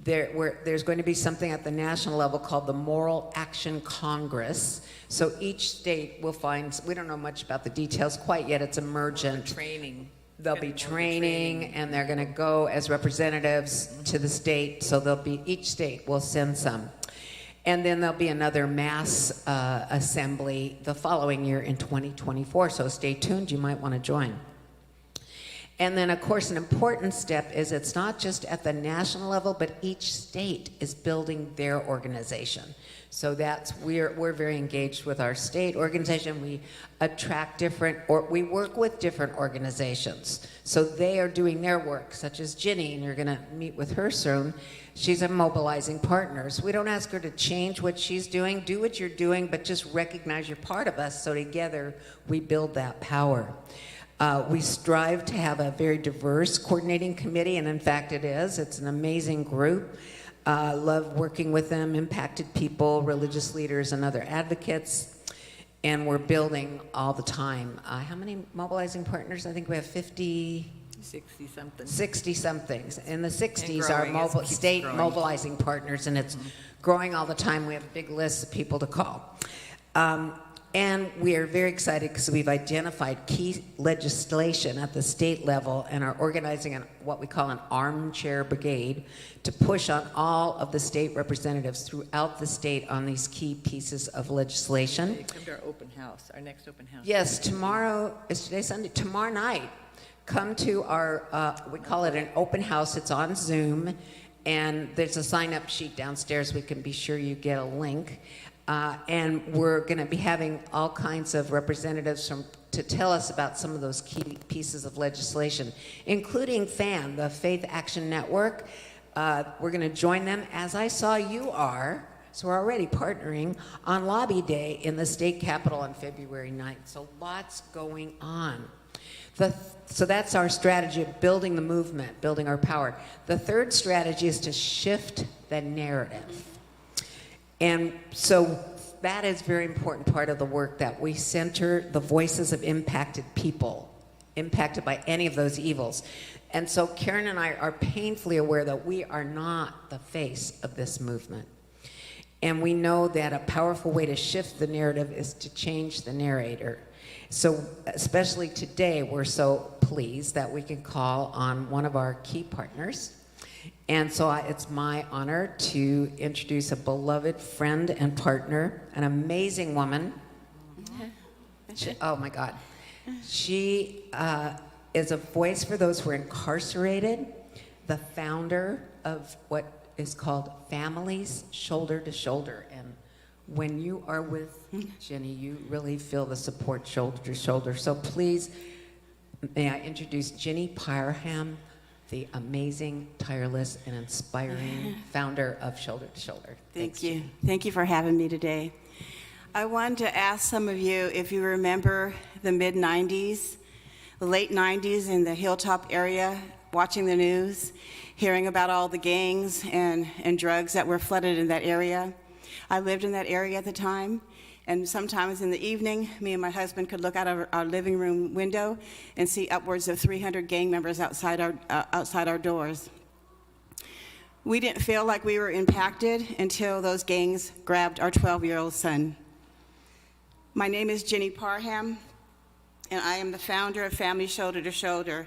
there's going to be something at the national level called the Moral Action Congress. So each state will find, we don't know much about the details quite yet, it's emergent. Training. There'll be training, and they're going to go as representatives to the state. So each state will send some. And then there'll be another mass assembly the following year in 2024. So stay tuned, you might want to join. And then, of course, an important step is it's not just at the national level, but each state is building their organization. So we're very engaged with our state organization. We attract we work with different organizations. So they are doing their work, such as Ginny, and you're going to meet with her soon. She's a mobilizing partner. So we don't ask her to change what she's doing. Do what you're doing, but just recognize you're part of us. So together, we build that power. We strive to have a very diverse coordinating committee, and in fact it is. It's an amazing group. Love working with them, impacted people, religious leaders, and other advocates. And we're building all the time. How many mobilizing partners? I think we have 50. 60-something. 60-somethings. In the 60s, And our growing, it keeps state growing. mobilizing partners, and it's growing all the time. We have a big list of people to call. And we are very excited because we've identified key legislation at the state level and are organizing what we call an armchair brigade to push on all of the state representatives throughout the state on these key pieces of legislation. Come to our open house, our next open house. Yes, tomorrow, is today Sunday? Tomorrow night, come to our, we call it an open house. It's on Zoom, and there's a sign-up sheet downstairs. We can be sure you get a link. And we're going to be having all kinds of representatives to tell us about some of those key pieces of legislation, including FAN, the Faith Action Network. We're going to join them, as I saw you are. So we're already partnering on Lobby Day in the state capitol on February 9th. So lots going on. So that's our strategy of building the movement, building our power. The third strategy is to shift the narrative. And so that is a very important part of the work, that we center the voices of impacted people, impacted by any of those evils. And so Karen and I are painfully aware that we are not the face of this movement. And we know that a powerful way to shift the narrative is to change the narrator. So especially today, we're so pleased that we can call on one of our key partners. And so it's my honor to introduce a beloved friend and partner, an amazing woman. Oh my God. She is a voice for those who are incarcerated, the founder of what is called Families Shoulder to Shoulder. And when you are with Jenny, you really feel the support shoulder to shoulder. So please, may I introduce Jenny Parham, the amazing, tireless, and inspiring founder of Shoulder to Shoulder. Thank you. Thank you for having me today. I wanted to ask some of you if you remember the mid-'90s, the late 90s in the Hilltop area, watching the news, hearing about all the gangs and drugs that were flooded in that area. I lived in that area at the time. And sometimes in the evening, me and my husband could look out of our living room window and see upwards of 300 gang members outside our doors. We didn't feel like we were impacted until those gangs grabbed our 12-year-old son. My name is Jenny Parham, and I am the founder of Family Shoulder to Shoulder.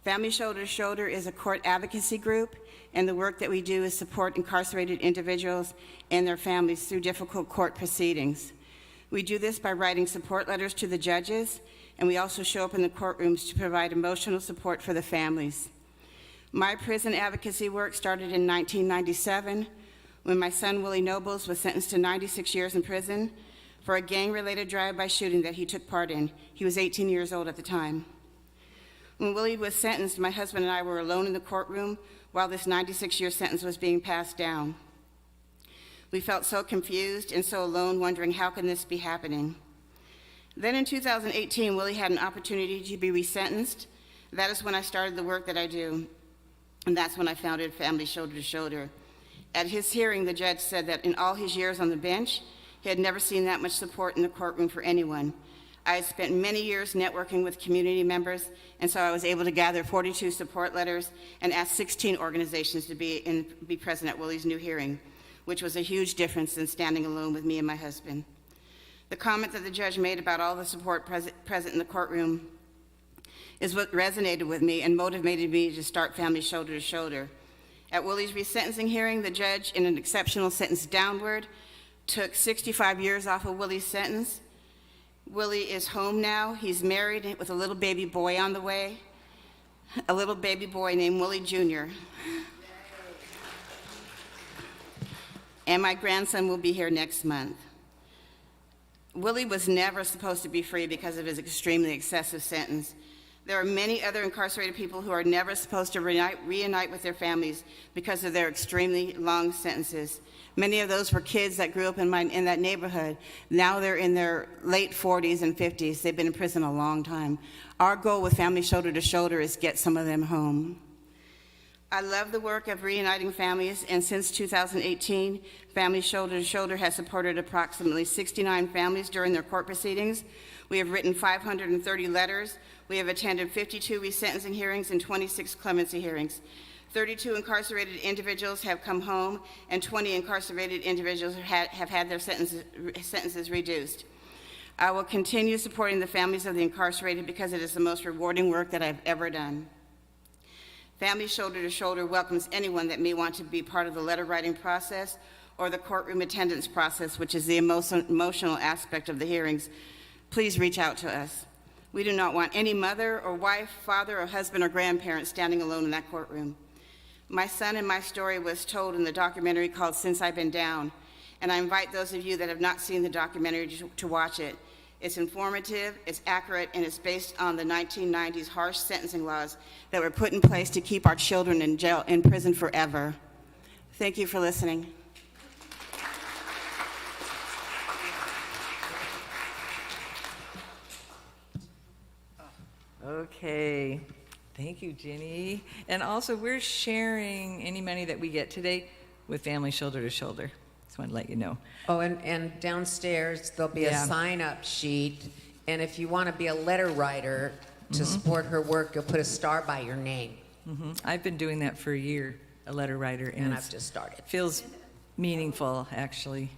Family Shoulder to Shoulder is a court advocacy group, and the work that we do is support incarcerated individuals and their families through difficult court proceedings. We do this by writing support letters to the judges, and we also show up in the courtrooms to provide emotional support for the families. My prison advocacy work started in 1997 when my son Willie Nobles was sentenced to 96 years in prison for a gang-related drive-by shooting that he took part in. He was 18 years old at the time. When Willie was sentenced, my husband and I were alone in the courtroom while this 96-year sentence was being passed down. We felt so confused and so alone, wondering how can this be happening. Then in 2018, Willie had an opportunity to be resentenced. That is when I started the work that I do, and that's when I founded Family Shoulder to Shoulder. At his hearing, the judge said that in all his years on the bench, he had never seen that much support in the courtroom for anyone. I had spent many years networking with community members, and so I was able to gather 42 support letters and ask 16 organizations to be present at Willie's new hearing, which was a huge difference than standing alone with me and my husband. The comment that the judge made about all the support present in the courtroom is what resonated with me and motivated me to start Family Shoulder to Shoulder. At Willie's resentencing hearing, the judge, in an exceptional sentence downward, took 65 years off of Willie's sentence. Willie is home now. He's married with a little baby boy on the way, a little baby boy named Willie Jr. And my grandson will be here next month. Willie was never supposed to be free because of his extremely excessive sentence. There are many other incarcerated people who are never supposed to reunite with their families because of their extremely long sentences. Many of those were kids that grew up in that neighborhood. Now they're in their late 40s and 50s. They've been in prison a long time. Our goal with Family Shoulder to Shoulder is get some of them home. I love the work of reuniting families, and since 2018, Family Shoulder to Shoulder has supported approximately 69 families during their court proceedings. We have written 530 letters. We have attended 52 resentencing hearings and 26 clemency hearings. 32 incarcerated individuals have come home, and 20 incarcerated individuals have had their sentences reduced. I will continue supporting the families of the incarcerated because it is the most rewarding work that I've ever done. Family Shoulder to Shoulder welcomes anyone that may want to be part of the letter writing process or the courtroom attendance process, which is the emotional aspect of the hearings. Please reach out to us. We do not want any mother or wife, father or husband or grandparent standing alone in that courtroom. My son and my story was told in the documentary called Since I've Been Down, and I invite those of you that have not seen the documentary to watch it. It's informative, it's accurate, and it's based on the 1990s harsh sentencing laws that were put in place to keep our children in prison forever. Thank you for listening. Okay, thank you, Ginny. And also, we're sharing any money that we get today with Family Shoulder to Shoulder. Just want to let you know. Oh, and downstairs there'll be a sign-up sheet, and if you want to be a letter writer to support her work, you'll put a star by your name. I've been doing that for a year, a letter writer, And I've just started. Feels meaningful, actually.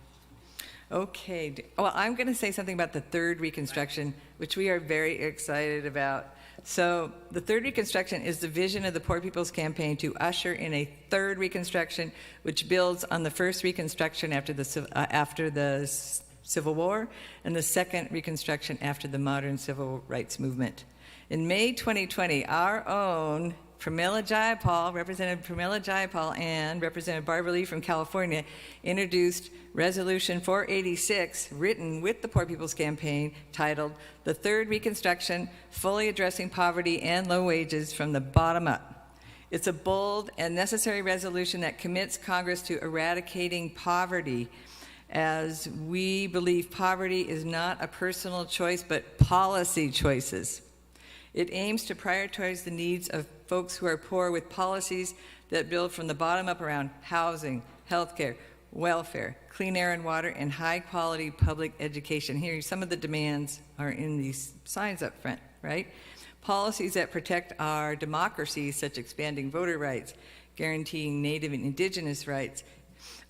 Okay, well, I'm going to say something about the third Reconstruction, which we are very excited about. So the third Reconstruction is the vision of the Poor People's Campaign to usher in a third Reconstruction, which builds on the first Reconstruction after the Civil War and the second Reconstruction after the modern civil rights movement. In May 2020, our own Pramila Jayapal, Representative Pramila Jayapal, and Representative Barbara Lee from California introduced Resolution 486, written with the Poor People's Campaign, titled The Third Reconstruction, Fully Addressing Poverty and Low Wages from the Bottom Up. It's a bold and necessary resolution that commits Congress to eradicating poverty, as we believe poverty is not a personal choice, but policy choices. It aims to prioritize the needs of folks who are poor with policies that build from the bottom up around housing, healthcare, welfare, clean air and water, and high-quality public education. Here, some of the demands are in these signs up front, right? Policies that protect our democracy, such as expanding voter rights, guaranteeing Native and Indigenous rights,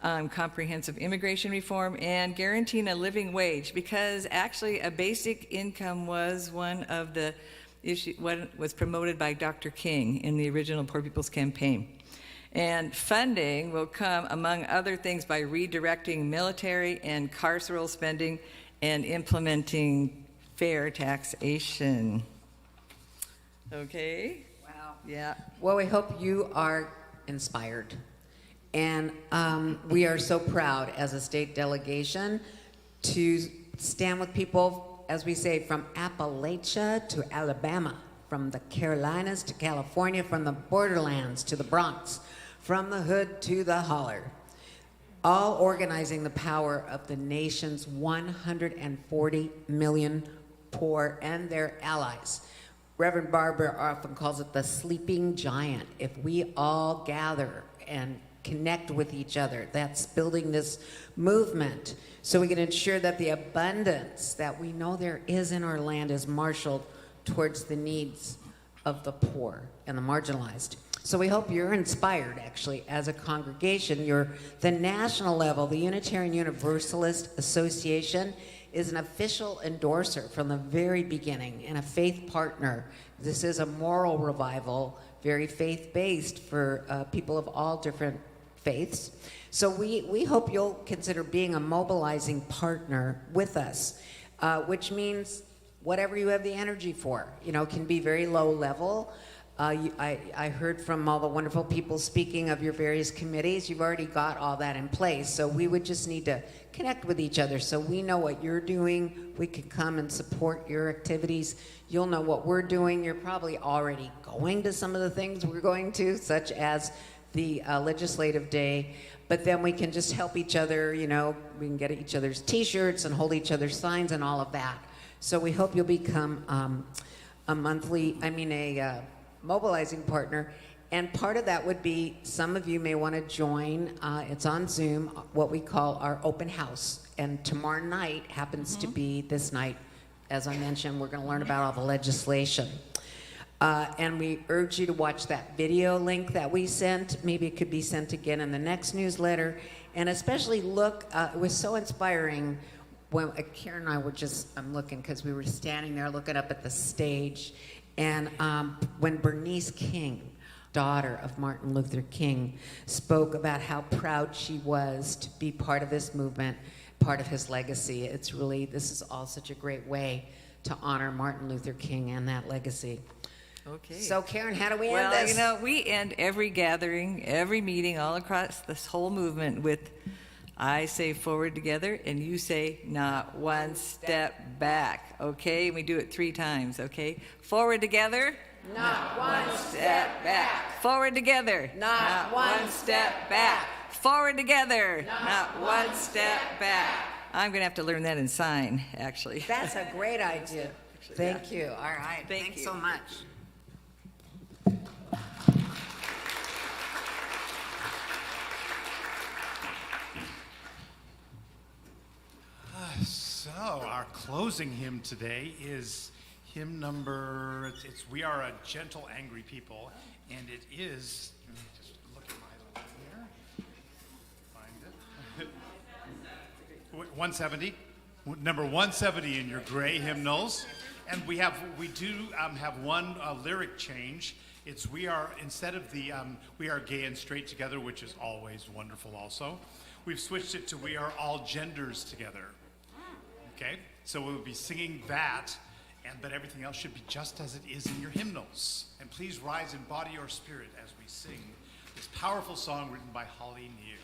comprehensive immigration reform, and guaranteeing a living wage, because actually a basic income was one of the issues, what was promoted by Dr. Kiing in the original Poor People's Campaign. And funding will come, among other things, by redirecting military and carceral spending and implementing fair taxation. Okay? Wow. Yeah. Well, we hope you are inspired. And we are so proud as a state delegation to stand with people, as we say, from Appalachia to Alabama, from the Carolinas to California, from the borderlands to the Bronx, from the hood to the holler, all organizing the power of the nation's 140 million poor and their allies. Reverend Barbara often calls it the sleeping giant. If we all gather and connect with each other, that's building this movement so we can ensure that the abundance that we know there is in our land is marshaled towards the needs of the poor and the marginalized. So we hope you're inspired, actually, as a congregation. The national level, the Unitarian Universalist Association, is an official endorser from the very beginning and a faith partner. This is a moral revival, very faith-based for people of all different faiths. So we hope you'll consider being a mobilizing partner with us, which means whatever you have the energy for. You know, can be very low level. I heard from all the wonderful people speaking of your various committees. You've already got all that in place, so we would just need to connect with each other so we know what you're doing. We can come and support your activities. You'll know what we're doing. You're probably already going to some of the things we're going to, such as the legislative day, but then we can just help each other. You know, we can get each other's t-shirts and hold each other's signs and all of that. So we hope you'll become a mobilizing partner. And part of that would be, some of you may want to join, it's on Zoom, what we call our open house. And tomorrow night happens to be this night. As I mentioned, we're going to learn about all the legislation. And we urge you to watch that video link that we sent. Maybe it could be sent again in the next newsletter. And especially look, it was so inspiring when Karen and I were just, I'm looking, because we were standing there looking up at the stage. And when Bernice King, daughter of Martin Luther King, spoke about how proud she was to be part of this movement, part of his legacy. It's really, this is all such a great way to honor Martin Luther King and that legacy. Okay. So Karen, how do we end well, this? you know, we end every gathering, every meeting all across this whole movement with, I say forward together, and you say not one step back, okay? We do it 3 times, okay? Forward together. Not one step back. Forward together. Not one step back. Forward together. Not one step back. I'm going to have to learn that in sign, actually. That's a great idea. Thank you. All right. Thank you so much. So our closing hymn today is hymn number, it's We Are a Gentle Angry People, and it is, let me just look at my here, find it. 170, number 170 in your gray hymnals. And we do have one lyric change. It's instead of the We Are Gay and Straight Together, which is always wonderful also, we've switched it to We Are All Genders Together. Okay, so we'll be singing that, but everything else should be just as it is in your hymnals. And please rise in body or spirit as we sing this powerful song written by Holly Neer.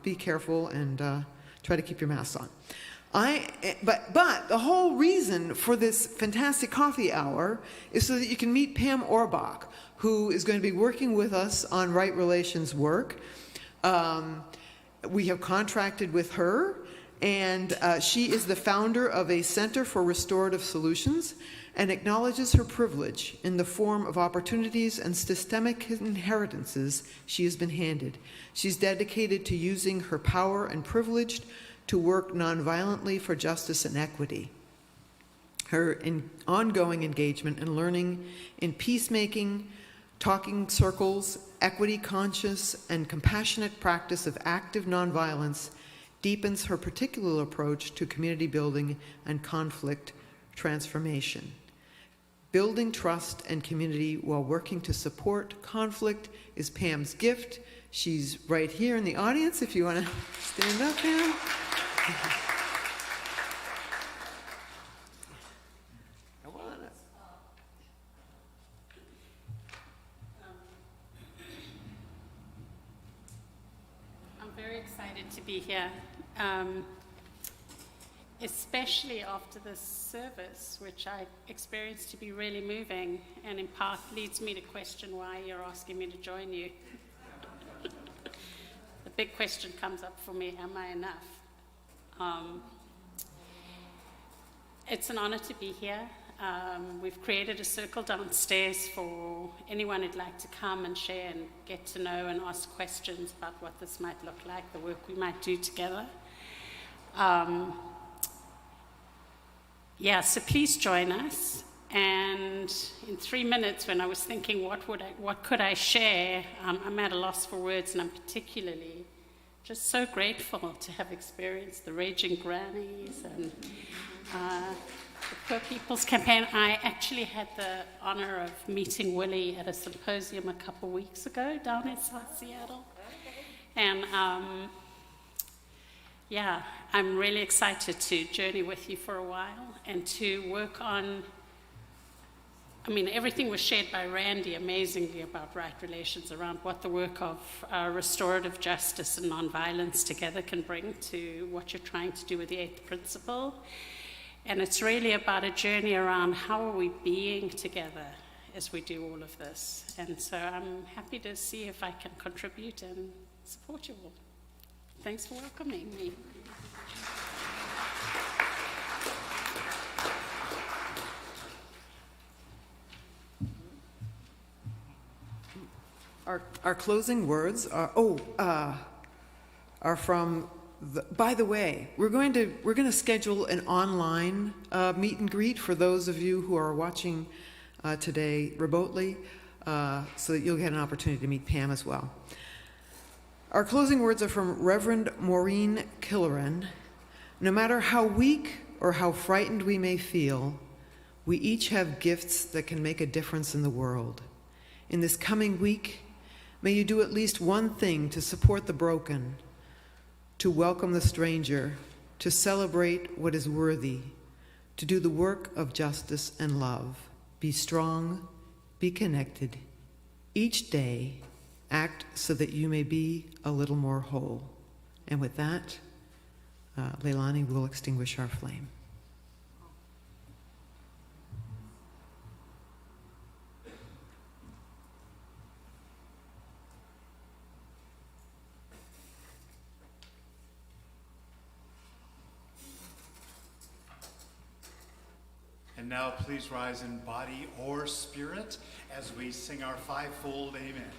Be careful and try to keep your masks on. But the whole reason for this fantastic coffee hour is so that you can meet Pam Orbach, who is going to be working with us on right relations work. We have contracted with her, and she is the founder of a Center for Restorative Solutions and acknowledges her privilege in the form of opportunities and systemic inheritances she has been handed. She's dedicated to using her power and privilege to work nonviolently for justice and equity. Her ongoing engagement and learning in peacemaking, talking circles, equity-conscious, and compassionate practice of active nonviolence deepens her particular approach to community building and conflict transformation. Building trust and community while working to support conflict is Pam's gift. She's right here in the audience if you want to stand up, Pam. I'm very excited to be here, especially after this service, which I experienced to be really moving, and in part leads me to question why you're asking me to join you. The big question comes up for me, am I enough? It's an honor to be here. We've created a circle downstairs for anyone who'd like to come and share and get to know and ask questions about what this might look like, the work we might do together. So please join us. And in 3 minutes, when I was thinking what could I share, I'm at a loss for words, and I'm particularly just so grateful to have experienced the Raging Grannies and the Poor People's Campaign. I actually had the honor of meeting Willie at a symposium a couple weeks ago down in South Seattle. And I'm really excited to journey with you for a while and to work on, everything was shared by Randy amazingly about right relations, around what the work of restorative justice and nonviolence together can bring to what you're trying to do with the eighth principle. And it's really about a journey around how are we being together as we do all of this. And so I'm happy to see if I can contribute and support you all. Thanks for welcoming me. Our closing words are from. By the way, we're going to schedule an online meet and greet for those of you who are watching today remotely, so that you'll get an opportunity to meet Pam as well. Our closing words are from Reverend Maureen Killeran. No matter how weak or how frightened we may feel, we each have gifts that can make a difference in the world. In this coming week, may you do at least one thing to support the broken, to welcome the stranger, to celebrate what is worthy, to do the work of justice and love. Be strong, be connected. Each day, act so that you may be a little more whole. And with that, Leilani will extinguish our flame. And now please rise in body or spirit as we sing our fivefold amen.